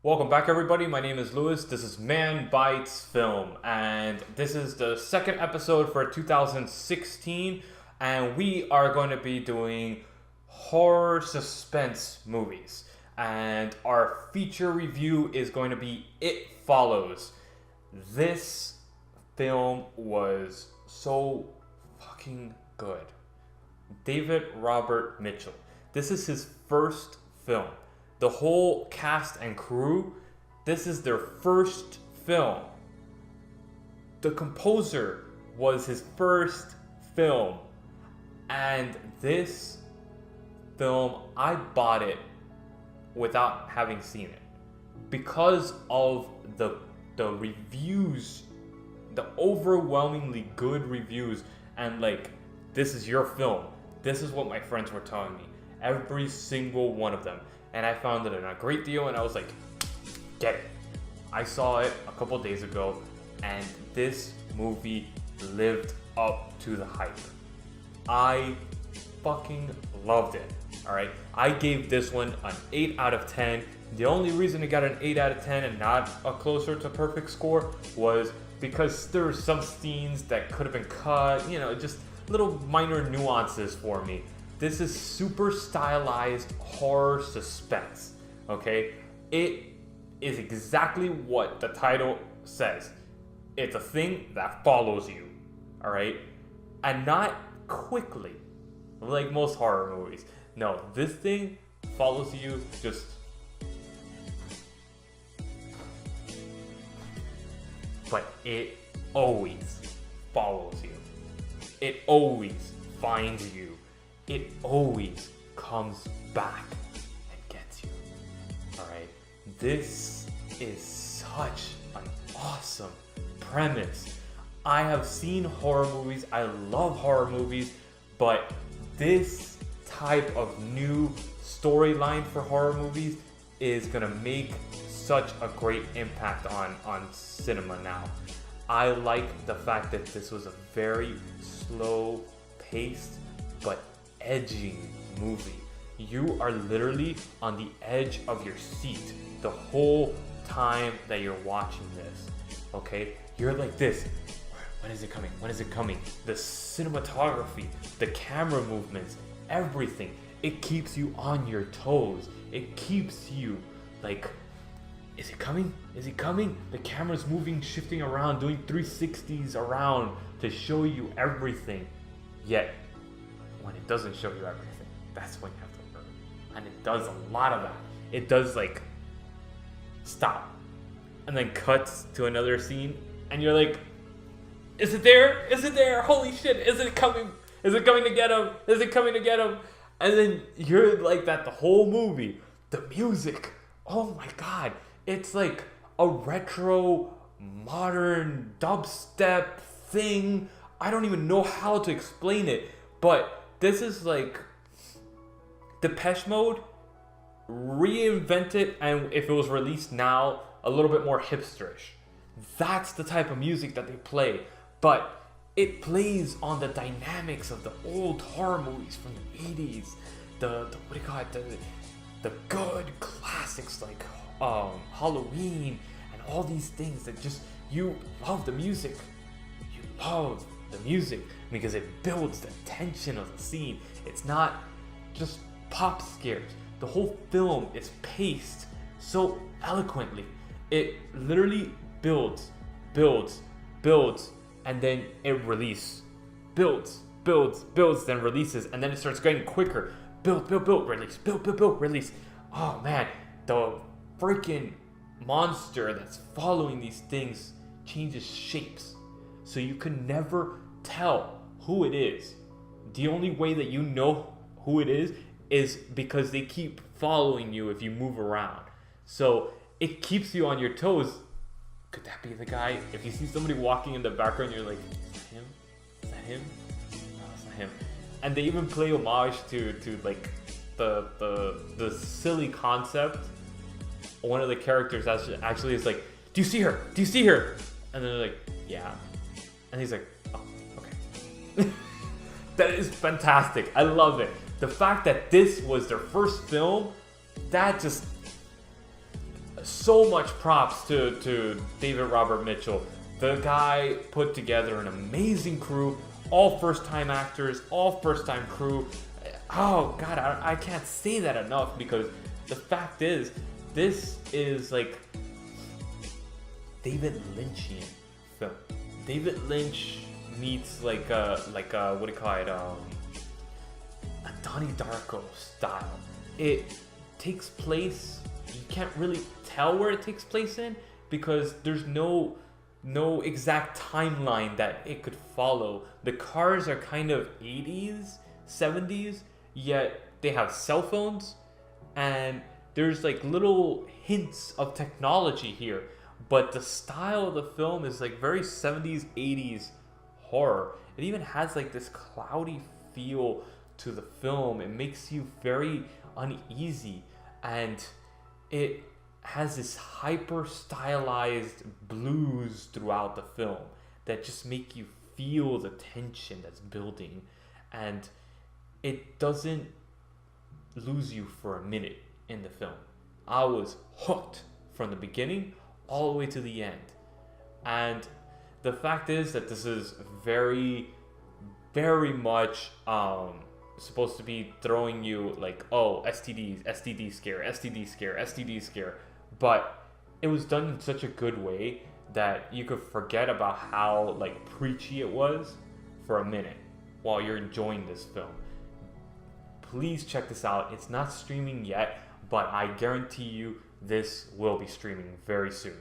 Welcome back, everybody. My name is Lewis. This is Man Bites Film, and this is the second episode for 2016, and we are going to be doing horror suspense movies, and our feature review is going to be It Follows. This film was so fucking good. David Robert Mitchell. This is his first film. The whole cast and crew, this is their first film. The composer was his first film. And this film, I bought it without having seen it. Because of the reviews, the overwhelmingly good reviews, and like, this is your film. This is what my friends were telling me. Every single one of them. And I found it in a great deal, and I was like, get it. I saw it a couple days ago, and this movie lived up to the hype. I fucking loved it, alright? I gave this one an 8 out of 10. The only reason it got an 8 out of 10 and not a closer to perfect score was because there were some scenes that could have been cut, just little minor nuances for me. This is super stylized horror suspense, okay? It is exactly what the title says. It's a thing that follows you, all right? And not quickly, like most horror movies. No, this thing follows you just... But it always follows you. It always finds you. It always comes back and gets you. Alright? This is such an awesome premise. I have seen horror movies. I love horror movies. But this type of new storyline for horror movies is going to make such a great impact on cinema now. I like the fact that this was a very slow paced but edging movie. You are literally on the edge of your seat the whole time that you're watching this. Okay? You're like this. When is it coming? When is it coming? The cinematography, the camera movements, everything. It keeps you on your toes. It keeps you like, is it coming? Is it coming? The camera's moving, shifting around, doing 360s around to show you everything. Yet, when it doesn't show you everything, that's when you have to learn. And it does a lot of that. It does like stop and then cuts to another scene, and you're like, is it there? Is it there? Holy shit, is it coming? Is it coming to get him? Is it coming to get him? And then you're like that the whole movie. The music, oh my god, it's like a retro modern dubstep thing. I don't even know how to explain it, but this is like Depeche Mode reinvented, and if it was released now, a little bit more hipsterish. That's the type of music that they play, but it plays on the dynamics of the old horror movies from the 80s. The what do you call it? The good classics like Halloween and all these things that just, you love the music. You love the music because it builds the tension of the scene. It's not just pop scares. The whole film is paced so eloquently. It literally builds, and then it releases. Builds, then releases, and then it starts getting quicker. Build, release, build, release. Oh man, the freaking monster that's following these things changes shapes. So you can never tell who it is. The only way that you know who it is because they keep following you if you move around. So it keeps you on your toes. Could that be the guy? If you see somebody walking in the background, you're like, is that him? Is that him? No, it's not him. And they even play homage to like the silly concept. One of the characters actually is like, do you see her? Do you see her? And then they're like, yeah. And he's like, oh, okay. That is fantastic. I love it. The fact that this was their first film, that just so much props to David Robert Mitchell. The guy put together an amazing crew, all first-time actors, all first-time crew. Oh god, I can't say that enough, because the fact is, this is like David Lynchian film. David Lynch meets like what do you call it? A Donnie Darko style. It takes place. You can't really tell where it takes place in, because there's no exact timeline that it could follow. The cars are kind of 80s, 70s, yet they have cell phones, and there's like little hints of technology here, but the style of the film is like very 70s, 80s horror. It even has like this cloudy feel to the film. It makes you very uneasy, and it has this hyper stylized blues throughout the film that just make you feel the tension that's building, and it doesn't lose you for a minute in the film. I was hooked from the beginning all the way to the end. And the fact is that this is very, very much supposed to be throwing you like, oh, STDs, STD scare, STD scare, STD scare. But it was done in such a good way that you could forget about how like preachy it was for a minute while you're enjoying this film. Please check this out. It's not streaming yet, but I guarantee you this will be streaming very soon.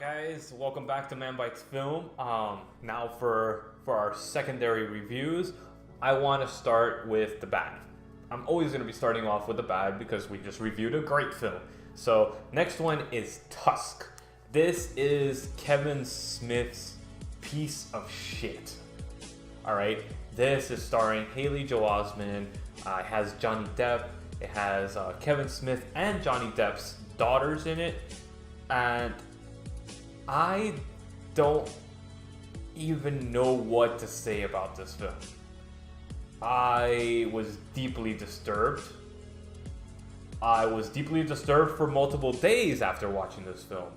Alright guys, welcome back to Man Bites Film. Now for our secondary reviews, I want to start with the bad. I'm always going to be starting off with the bad because we just reviewed a great film. So next one is Tusk. This is Kevin Smith's piece of shit. Alright, this is starring Haley Joel Osment. It has Johnny Depp. It has Kevin Smith and Johnny Depp's daughters in it. And I don't even know what to say about this film. I was deeply disturbed. I was deeply disturbed for multiple days after watching this film.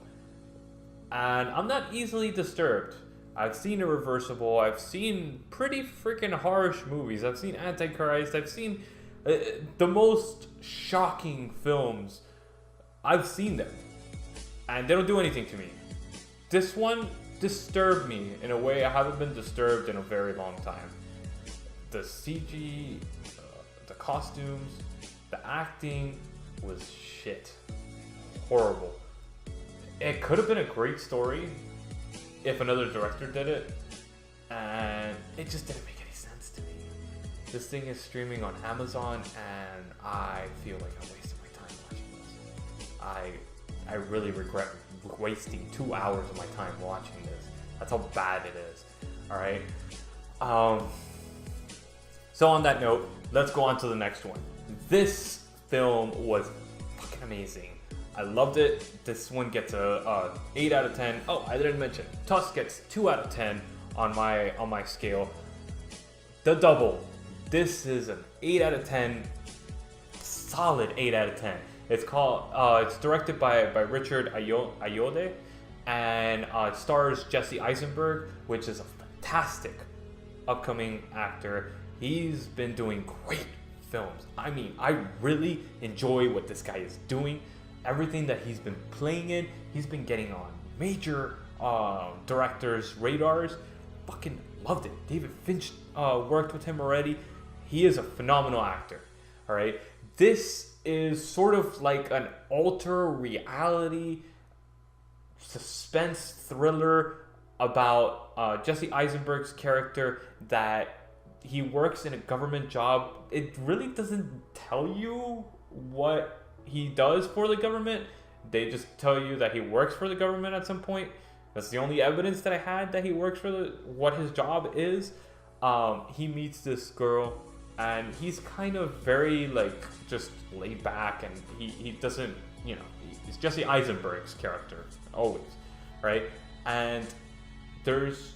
And I'm not easily disturbed. I've seen Irreversible. I've seen pretty freaking harsh movies. I've seen Antichrist. I've seen the most shocking films. I've seen them. And they don't do anything to me. This one disturbed me in a way I haven't been disturbed in a very long time. The CG, the costumes, the acting was shit. Horrible. It could have been a great story if another director did it, and it just didn't make any sense to me. This thing is streaming on Amazon, and I feel like I'm wasting my time watching this. I really regret wasting 2 hours of my time watching this. That's how bad it is. Alright? So on that note, let's go on to the next one. This film was fucking amazing. I loved it. This one gets a 8 out of 10. Oh, I didn't mention. Tusk gets 2 out of 10 on my scale. The Double. This is an 8 out of 10. Solid 8 out of 10. It's called. It's directed by Richard Ayoade, and it stars Jesse Eisenberg, which is a fantastic upcoming actor. He's been doing great films. I mean, I really enjoy what this guy is doing. Everything that he's been playing in, he's been getting on major directors' radars. Fucking loved it. David Finch worked with him already. He is a phenomenal actor. All right, this is sort of like an alter reality suspense thriller about Jesse Eisenberg's character, that he works in a government job. It really doesn't tell you what he does for the government. They just tell you that he works for the government at some point. That's the only evidence that I had that he works for what his job is. He meets this girl, and he's kind of very like just laid back, and he doesn't, you know, he's Jesse Eisenberg's character always, right? And there's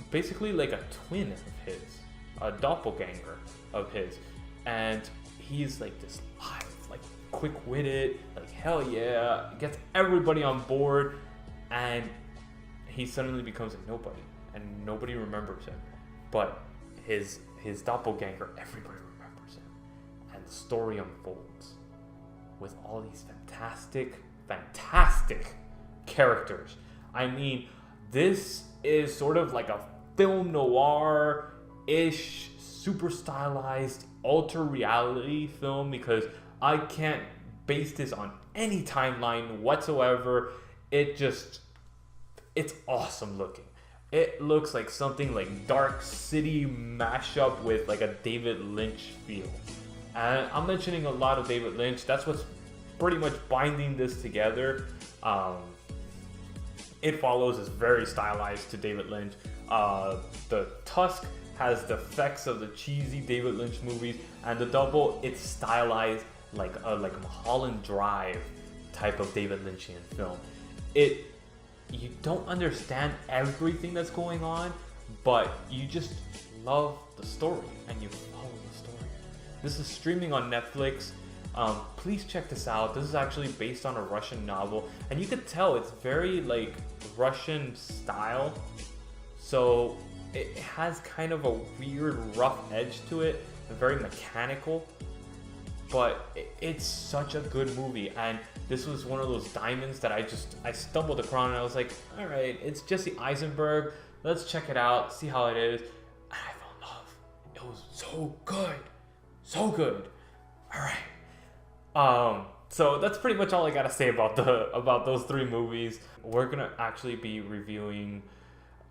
basically like a twin of his, a doppelganger of his, and he's like this live, like quick-witted, like hell yeah, gets everybody on board, and he suddenly becomes a nobody, and nobody remembers him, but his doppelganger, everybody remembers him, and the story unfolds with all these fantastic characters. I mean, this is sort of like a film noir-ish, super stylized, alter reality film, because I can't base this on any timeline whatsoever. It's awesome looking. It looks like something like Dark City mashup with like a David Lynch feel. And I'm mentioning a lot of David Lynch. That's what's pretty much binding this together. It Follows is very stylized to David Lynch. The Tusk has the effects of the cheesy David Lynch movies, and The Double, it's stylized like a Mulholland Drive type of David Lynchian film. You don't understand everything that's going on, but you just love the story, and you follow the story. This is streaming on Netflix. Please check this out. This is actually based on a Russian novel, and you could tell it's very like Russian style. So it has kind of a weird rough edge to it, very mechanical, but it's such a good movie. And this was one of those diamonds that I stumbled across, and I was like, all right, it's Jesse Eisenberg. Let's check it out, see how it is. And I fell in love. It was so good. So good. All right. So that's pretty much all I gotta say about those three movies. We're gonna actually be reviewing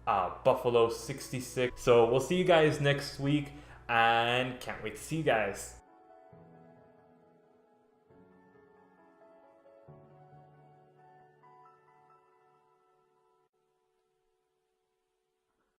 Buffalo 66. So we'll see you guys next week, and can't wait to see you guys.